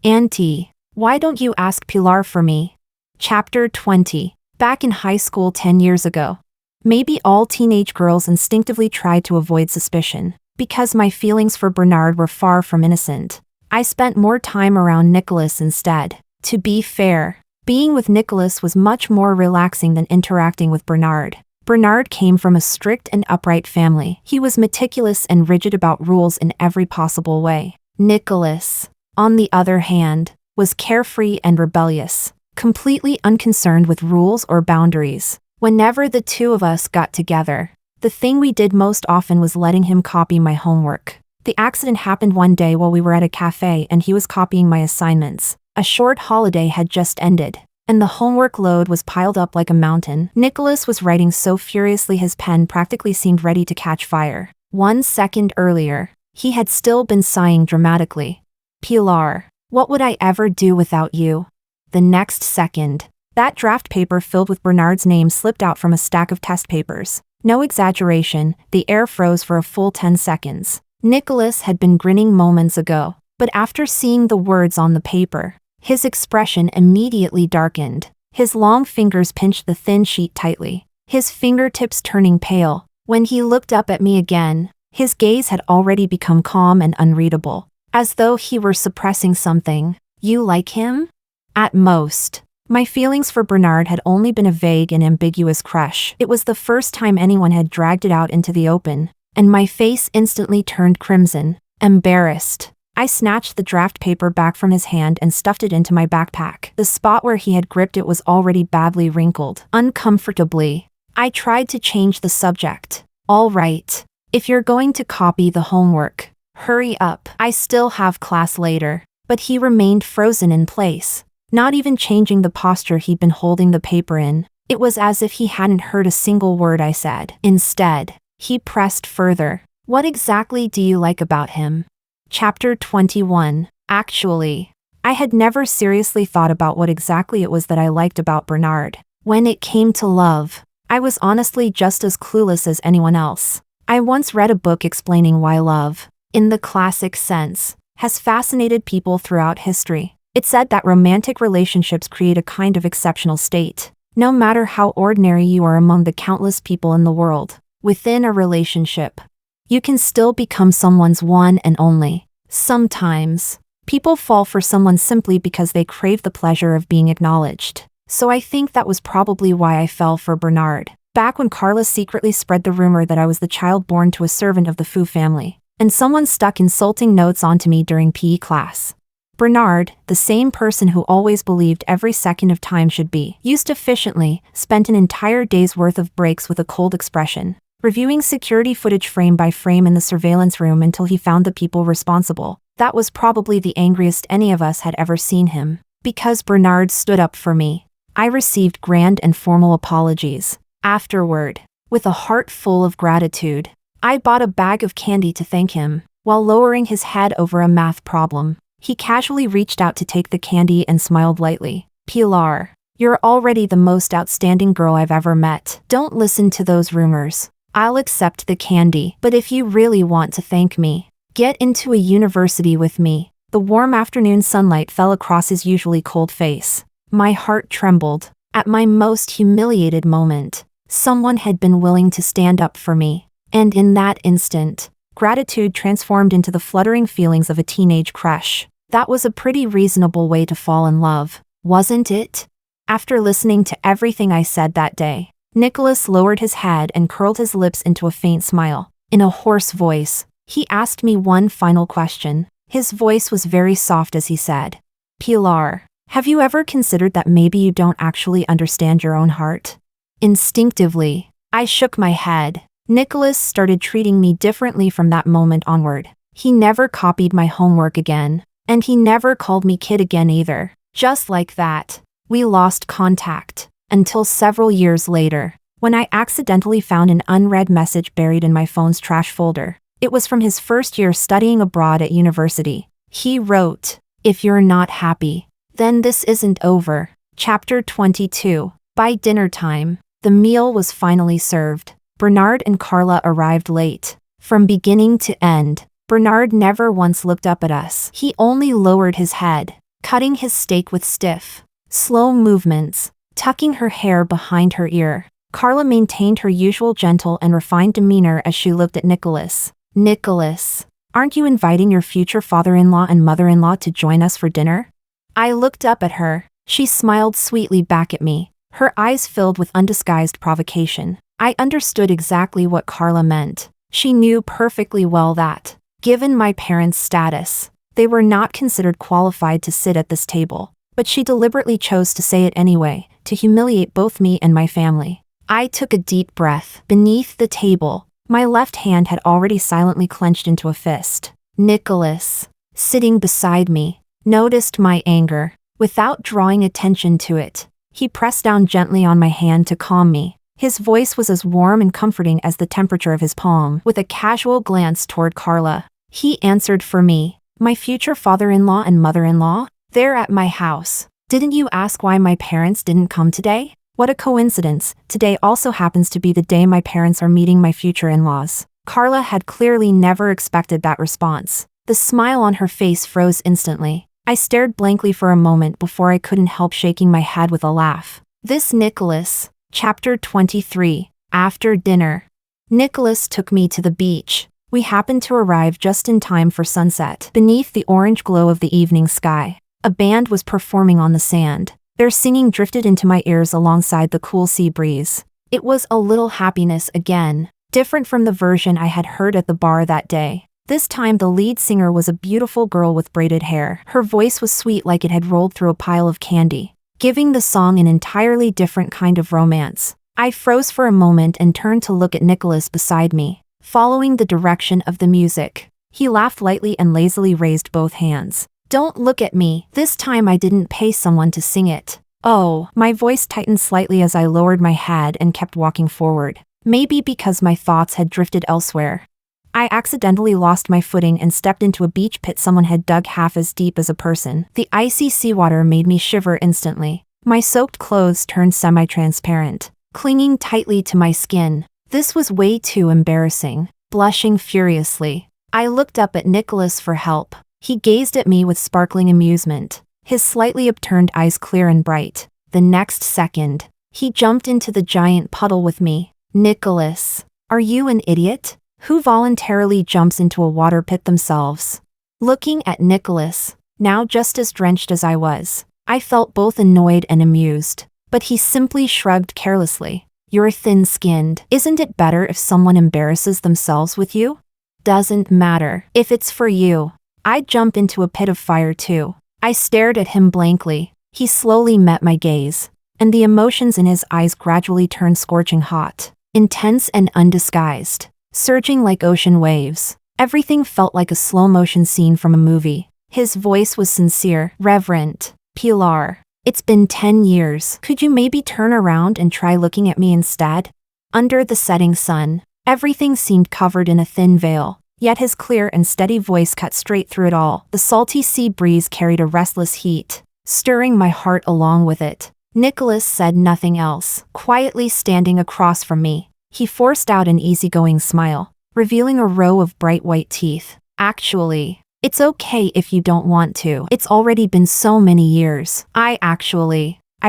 Auntie, why don't you ask Pilar for me? Chapter 20. Back in high school 10 years ago, maybe all teenage girls instinctively tried to avoid suspicion. Because my feelings for Bernard were far from innocent, I spent more time around Nicholas instead. To be fair, being with Nicholas was much more relaxing than interacting with Bernard. Bernard came from a strict and upright family. He was meticulous and rigid about rules in every possible way. Nicholas, on the other hand, was carefree and rebellious, completely unconcerned with rules or boundaries. Whenever the two of us got together, the thing we did most often was letting him copy my homework. The accident happened one day while we were at a cafe and he was copying my assignments. A short holiday had just ended, and the homework load was piled up like a mountain. Nicholas was writing so furiously his pen practically seemed ready to catch fire. 1 second earlier, he had still been sighing dramatically. Pilar, what would I ever do without you? The next second, that draft paper filled with Bernard's name slipped out from a stack of test papers. No exaggeration, the air froze for a full 10 seconds. Nicholas had been grinning moments ago, but after seeing the words on the paper, his expression immediately darkened. His long fingers pinched the thin sheet tightly, his fingertips turning pale. When he looked up at me again, his gaze had already become calm and unreadable, as though he were suppressing something. You like him? At most. My feelings for Bernard had only been a vague and ambiguous crush. It was the first time anyone had dragged it out into the open, and my face instantly turned crimson, embarrassed. I snatched the draft paper back from his hand and stuffed it into my backpack. The spot where he had gripped it was already badly wrinkled. Uncomfortably, I tried to change the subject. All right, if you're going to copy the homework, hurry up. I still have class later. But he remained frozen in place, not even changing the posture he'd been holding the paper in. It was as if he hadn't heard a single word I said. Instead, he pressed further. What exactly do you like about him? Chapter 21. Actually, I had never seriously thought about what exactly it was that I liked about Bernard. When it came to love, I was honestly just as clueless as anyone else. I once read a book explaining why love, in the classic sense, has fascinated people throughout history. It said that romantic relationships create a kind of exceptional state. No matter how ordinary you are among the countless people in the world, within a relationship, you can still become someone's one and only. Sometimes, people fall for someone simply because they crave the pleasure of being acknowledged. So I think that was probably why I fell for Bernard. Back when Carla secretly spread the rumor that I was the child born to a servant of the Fu family, and someone stuck insulting notes onto me during PE class. Bernard, the same person who always believed every second of time should be used efficiently, spent an entire day's worth of breaks with a cold expression, reviewing security footage frame by frame in the surveillance room until he found the people responsible. That was probably the angriest any of us had ever seen him. Because Bernard stood up for me, I received grand and formal apologies. Afterward, with a heart full of gratitude, I bought a bag of candy to thank him. While lowering his head over a math problem, he casually reached out to take the candy and smiled lightly. Pilar, you're already the most outstanding girl I've ever met. Don't listen to those rumors. I'll accept the candy, but if you really want to thank me, get into a university with me. The warm afternoon sunlight fell across his usually cold face. My heart trembled. At my most humiliated moment, someone had been willing to stand up for me. And in that instant, gratitude transformed into the fluttering feelings of a teenage crush. That was a pretty reasonable way to fall in love, wasn't it? After listening to everything I said that day, Nicholas lowered his head and curled his lips into a faint smile. In a hoarse voice, he asked me one final question. His voice was very soft as he said, Pilar, have you ever considered that maybe you don't actually understand your own heart? Instinctively, I shook my head. Nicholas started treating me differently from that moment onward. He never copied my homework again, and he never called me kid again either. Just like that, we lost contact. Until several years later, when I accidentally found an unread message buried in my phone's trash folder. It was from his first year studying abroad at university. He wrote, "If you're not happy, then this isn't over." Chapter 22. By dinner time, the meal was finally served. Bernard and Carla arrived late. From beginning to end, Bernard never once looked up at us. He only lowered his head, cutting his steak with stiff, slow movements, tucking her hair behind her ear. Carla maintained her usual gentle and refined demeanor as she looked at Nicholas. Nicholas, Aren't you inviting your future father-in-law and mother-in-law to join us for dinner? I looked up at her. She smiled sweetly back at me, her eyes filled with undisguised provocation. I understood exactly what Carla meant. She knew perfectly well that, given my parents' status, they were not considered qualified to sit at this table. But she deliberately chose to say it anyway, to humiliate both me and my family. I took a deep breath. Beneath the table, my left hand had already silently clenched into a fist. Nicholas, sitting beside me, noticed my anger. Without drawing attention to it, he pressed down gently on my hand to calm me. His voice was as warm and comforting as the temperature of his palm. With a casual glance toward Carla, he answered for me. My future father-in-law and mother-in-law? They're at my house. Didn't you ask why my parents didn't come today? What a coincidence. Today also happens to be the day my parents are meeting my future in-laws. Carla had clearly never expected that response. The smile on her face froze instantly. I stared blankly for a moment before I couldn't help shaking my head with a laugh. This Nicholas. Chapter 23. After dinner. Nicholas took me to the beach. We happened to arrive just in time for sunset. Beneath the orange glow of the evening sky, a band was performing on the sand. Their singing drifted into my ears alongside the cool sea breeze. It was a little happiness again, different from the version I had heard at the bar that day. This time the lead singer was a beautiful girl with braided hair. Her voice was sweet like it had rolled through a pile of candy, giving the song an entirely different kind of romance. I froze for a moment and turned to look at Nicholas beside me, following the direction of the music. He laughed lightly and lazily raised both hands. Don't look at me. This time I didn't pay someone to sing it. Oh, my voice tightened slightly as I lowered my head and kept walking forward. Maybe because my thoughts had drifted elsewhere, I accidentally lost my footing and stepped into a beach pit someone had dug half as deep as a person. The icy seawater made me shiver instantly. My soaked clothes turned semi-transparent, clinging tightly to my skin. This was way too embarrassing. Blushing furiously, I looked up at Nicholas for help. He gazed at me with sparkling amusement, his slightly upturned eyes clear and bright. The next second, he jumped into the giant puddle with me. Nicholas, are you an idiot? Who voluntarily jumps into a water pit themselves? Looking at Nicholas, now just as drenched as I was, I felt both annoyed and amused. But he simply shrugged carelessly. You're thin-skinned. Isn't it better if someone embarrasses themselves with you? Doesn't matter. If it's for you, I'd jump into a pit of fire too. I stared at him blankly. He slowly met my gaze, and the emotions in his eyes gradually turned scorching hot, intense and undisguised, surging like ocean waves. Everything felt like a slow-motion scene from a movie. His voice was sincere, reverent. Pilar, it's been 10 years. Could you maybe turn around and try looking at me instead? Under the setting sun, everything seemed covered in a thin veil, yet his clear and steady voice cut straight through it all. The salty sea breeze carried a restless heat, stirring my heart along with it. Nicholas said nothing else, quietly standing across from me. He forced out an easygoing smile, revealing a row of bright white teeth. Actually, it's okay if you don't want to. It's already been so many years. I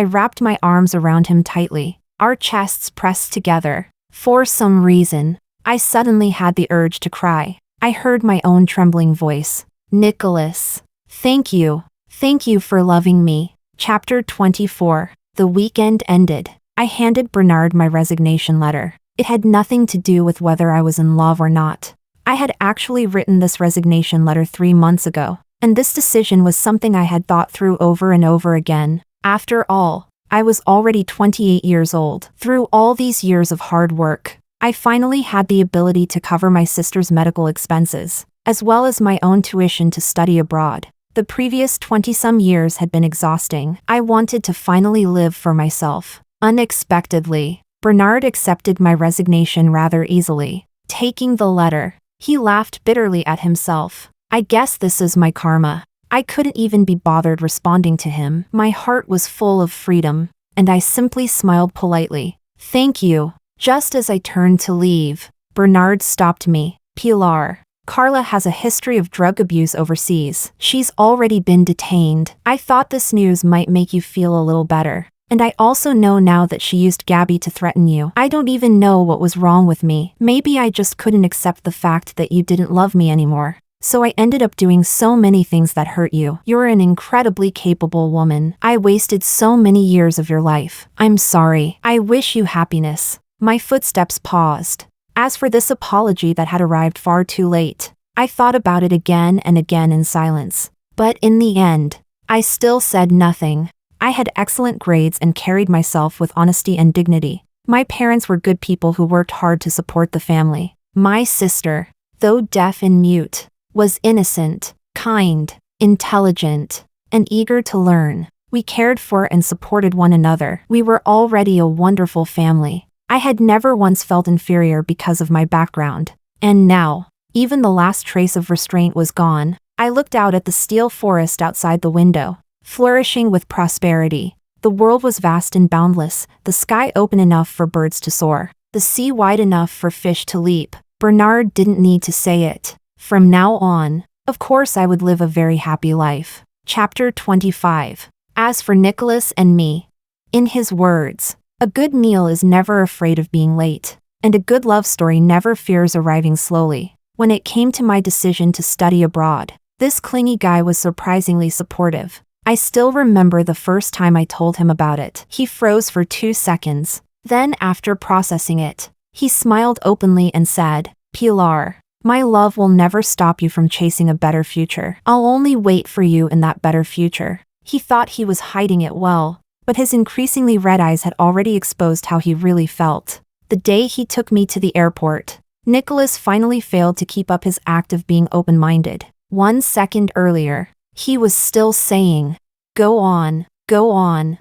wrapped my arms around him tightly, our chests pressed together. For some reason, I suddenly had the urge to cry. I heard my own trembling voice. Nicholas, thank you. Thank you for loving me. Chapter 24. The weekend ended. I handed Bernard my resignation letter. It had nothing to do with whether I was in love or not. I had actually written this resignation letter 3 months ago, and this decision was something I had thought through over and over again. After all, I was already 28 years old. Through all these years of hard work, I finally had the ability to cover my sister's medical expenses, as well as my own tuition to study abroad. The previous 20-some years had been exhausting. I wanted to finally live for myself. Unexpectedly, Bernard accepted my resignation rather easily. Taking the letter, he laughed bitterly at himself. I guess this is my karma. I couldn't even be bothered responding to him. My heart was full of freedom, and I simply smiled politely. Thank you. Just as I turned to leave, Bernard stopped me. Pilar, Carla has a history of drug abuse overseas. She's already been detained. I thought this news might make you feel a little better. And I also know now that she used Gabby to threaten you. I don't even know what was wrong with me. Maybe I just couldn't accept the fact that you didn't love me anymore. So I ended up doing so many things that hurt you. You're an incredibly capable woman. I wasted so many years of your life. I'm sorry. I wish you happiness. My footsteps paused. As for this apology that had arrived far too late, I thought about it again and again in silence. But in the end, I still said nothing. I had excellent grades and carried myself with honesty and dignity. My parents were good people who worked hard to support the family. My sister, though deaf and mute, was innocent, kind, intelligent, and eager to learn. We cared for and supported one another. We were already a wonderful family. I had never once felt inferior because of my background. And now, even the last trace of restraint was gone. I looked out at the steel forest outside the window, flourishing with prosperity. The world was vast and boundless, the sky open enough for birds to soar, the sea wide enough for fish to leap. Bernard didn't need to say it. From now on, of course I would live a very happy life. Chapter 25. As for Nicholas and me. In his words, a good meal is never afraid of being late, and a good love story never fears arriving slowly. When it came to my decision to study abroad, this clingy guy was surprisingly supportive. I still remember the first time I told him about it. He froze for 2 seconds. Then, after processing it, he smiled openly and said, "Pilar, my love will never stop you from chasing a better future. I'll only wait for you in that better future." He thought he was hiding it well, but his increasingly red eyes had already exposed how he really felt. The day he took me to the airport, Nicholas finally failed to keep up his act of being open-minded. 1 second earlier, he was still saying, go on,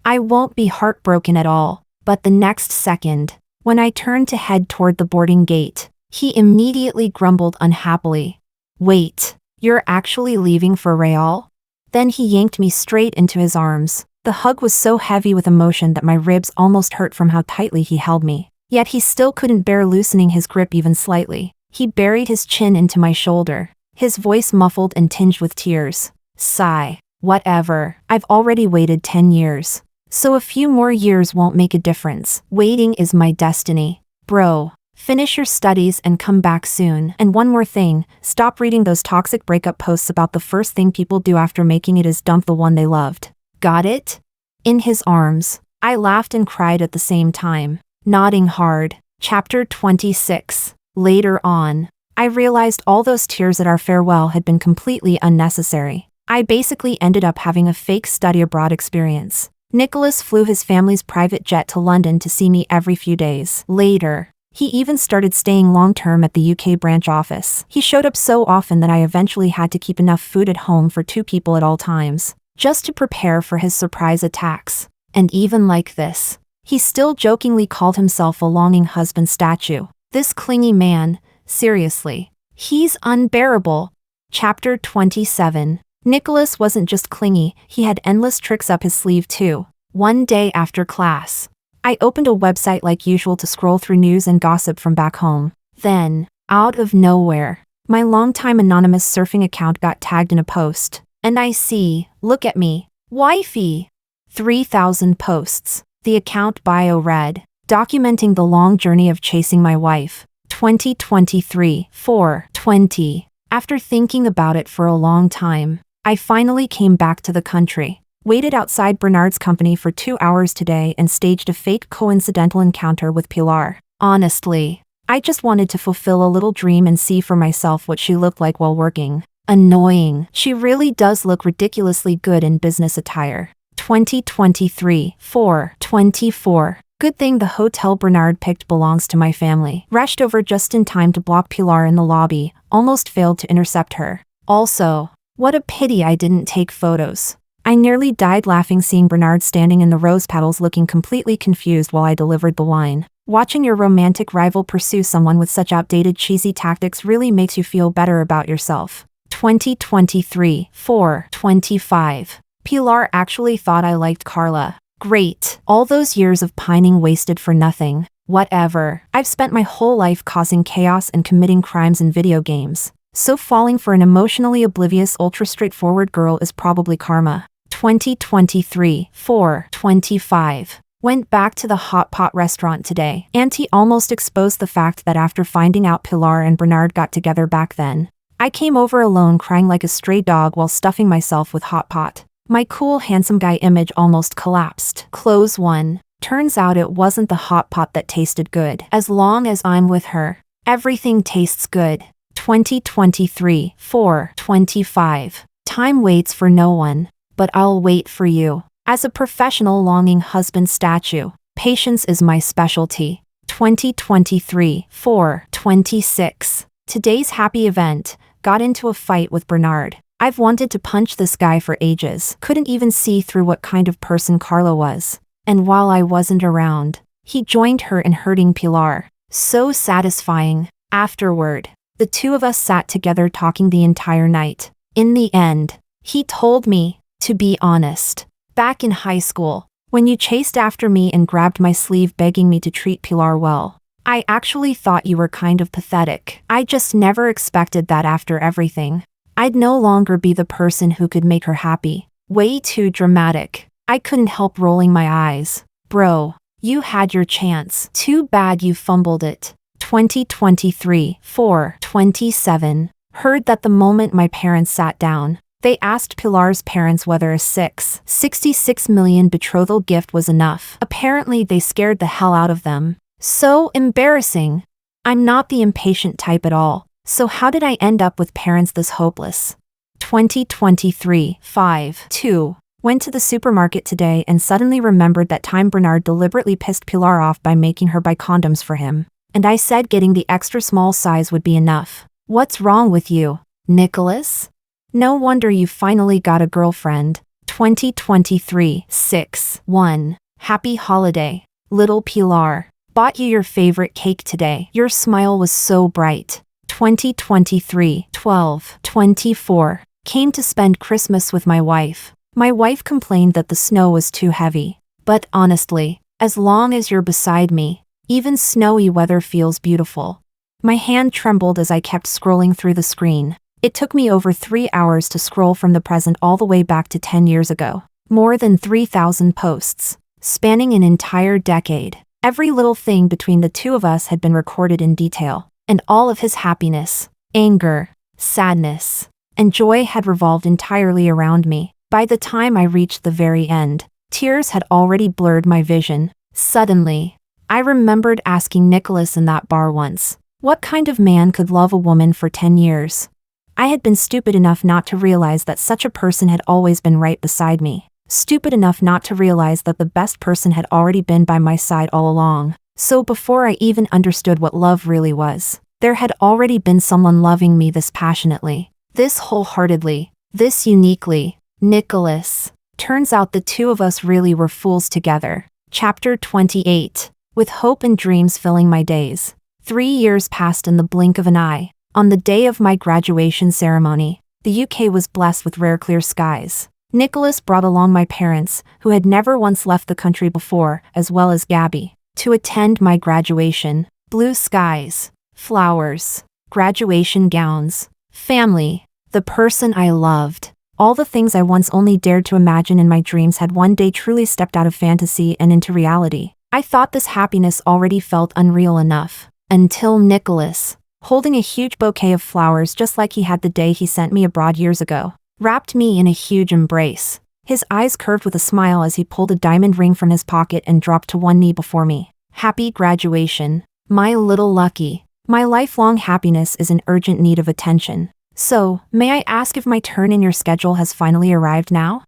I won't be heartbroken at all." But the next second, when I turned to head toward the boarding gate, he immediately grumbled unhappily, "Wait, you're actually leaving for Real?" Then he yanked me straight into his arms. The hug was so heavy with emotion that my ribs almost hurt from how tightly he held me. Yet he still couldn't bear loosening his grip even slightly. He buried his chin into my shoulder, his voice muffled and tinged with tears. Sigh. Whatever, I've already waited 10 years. So a few more years won't make a difference. Waiting is my destiny. Bro, finish your studies and come back soon. And one more thing, stop reading those toxic breakup posts about the first thing people do after making it is dump the one they loved. Got it? In his arms, I laughed and cried at the same time, nodding hard. Chapter 26. Later on, I realized all those tears at our farewell had been completely unnecessary. I basically ended up having a fake study abroad experience. Nicholas flew his family's private jet to London to see me every few days. Later, he even started staying long-term at the UK branch office. He showed up so often that I eventually had to keep enough food at home for 2 people at all times, just to prepare for his surprise attacks. And even like this, he still jokingly called himself a longing husband statue. This clingy man, seriously, he's unbearable. Chapter 27. Nicholas wasn't just clingy, he had endless tricks up his sleeve too. One day after class, I opened a website like usual to scroll through news and gossip from back home. Then, out of nowhere, my longtime anonymous surfing account got tagged in a post. And I see, look at me, wifey. 3,000 posts. The account bio read, documenting the long journey of chasing my wife. 2023, 4/20. After thinking about it for a long time, I finally came back to the country, waited outside Bernard's company for 2 hours today and staged a fake coincidental encounter with Pilar. Honestly, I just wanted to fulfill a little dream and see for myself what she looked like while working. Annoying. She really does look ridiculously good in business attire. 2023, 4/24. Good thing the hotel Bernard picked belongs to my family. Rushed over just in time to block Pilar in the lobby, almost failed to intercept her. Also, what a pity I didn't take photos. I nearly died laughing seeing Bernard standing in the rose petals looking completely confused while I delivered the wine. Watching your romantic rival pursue someone with such outdated cheesy tactics really makes you feel better about yourself. 2023, 4/25. Pilar actually thought I liked Carla. Great. All those years of pining wasted for nothing. Whatever. I've spent my whole life causing chaos and committing crimes in video games. So falling for an emotionally oblivious ultra-straightforward girl is probably karma. 2023, 4/25. Went back to the hot pot restaurant today. Auntie almost exposed the fact that after finding out Pilar and Bernard got together back then, I came over alone crying like a stray dog while stuffing myself with hot pot. My cool handsome guy image almost collapsed. Close 1. Turns out it wasn't the hot pot that tasted good. As long as I'm with her, everything tastes good. 2023 4/25. Time waits for no one, but I'll wait for you. As a professional longing husband statue, patience is my specialty. 2023 4/26. Today's happy event, got into a fight with Bernard. I've wanted to punch this guy for ages. Couldn't even see through what kind of person Carla was. And while I wasn't around, he joined her in hurting Pilar. So satisfying. Afterward, the two of us sat together talking the entire night. In the end, he told me, to be honest, back in high school, when you chased after me and grabbed my sleeve begging me to treat Pilar well, I actually thought you were kind of pathetic. I just never expected that after everything. I'd no longer be the person who could make her happy. Way too dramatic. I couldn't help rolling my eyes. Bro, you had your chance. Too bad you fumbled it. 2023 4/27. Heard that the moment my parents sat down, they asked Pilar's parents whether a $66 million betrothal gift was enough. Apparently they scared the hell out of them. So embarrassing. I'm not the impatient type at all. So how did I end up with parents this hopeless? 2023 5/2. Went to the supermarket today and suddenly remembered that time Bernard deliberately pissed Pilar off by making her buy condoms for him. And I said getting the extra small size would be enough. What's wrong with you, Nicholas? No wonder you finally got a girlfriend. 2023 6/1. Happy holiday, little Pilar. Bought you your favorite cake today. Your smile was so bright. 2023 12/24. Came to spend Christmas with my wife. My wife complained that the snow was too heavy. But honestly, as long as you're beside me, even snowy weather feels beautiful. My hand trembled as I kept scrolling through the screen. It took me over 3 hours to scroll from the present all the way back to 10 years ago. More than 3,000 posts, spanning an entire decade. Every little thing between the two of us had been recorded in detail, and all of his happiness, anger, sadness, and joy had revolved entirely around me. By the time I reached the very end, tears had already blurred my vision. Suddenly, I remembered asking Nicholas in that bar once, what kind of man could love a woman for 10 years? I had been stupid enough not to realize that such a person had always been right beside me. Stupid enough not to realize that the best person had already been by my side all along. So before I even understood what love really was, there had already been someone loving me this passionately, this wholeheartedly, this uniquely. Nicholas. Turns out the two of us really were fools together. Chapter 28. With hope and dreams filling my days, 3 years passed in the blink of an eye. On the day of my graduation ceremony, the UK was blessed with rare clear skies. Nicholas brought along my parents, who had never once left the country before, as well as Gabby, to attend my graduation. Blue skies, flowers, graduation gowns, family, the person I loved. All the things I once only dared to imagine in my dreams had one day truly stepped out of fantasy and into reality. I thought this happiness already felt unreal enough. Until Nicholas, holding a huge bouquet of flowers just like he had the day he sent me abroad years ago, wrapped me in a huge embrace. His eyes curved with a smile as he pulled a diamond ring from his pocket and dropped to one knee before me. Happy graduation, my little Lucky. My lifelong happiness is in urgent need of attention. So, may I ask if my turn in your schedule has finally arrived now?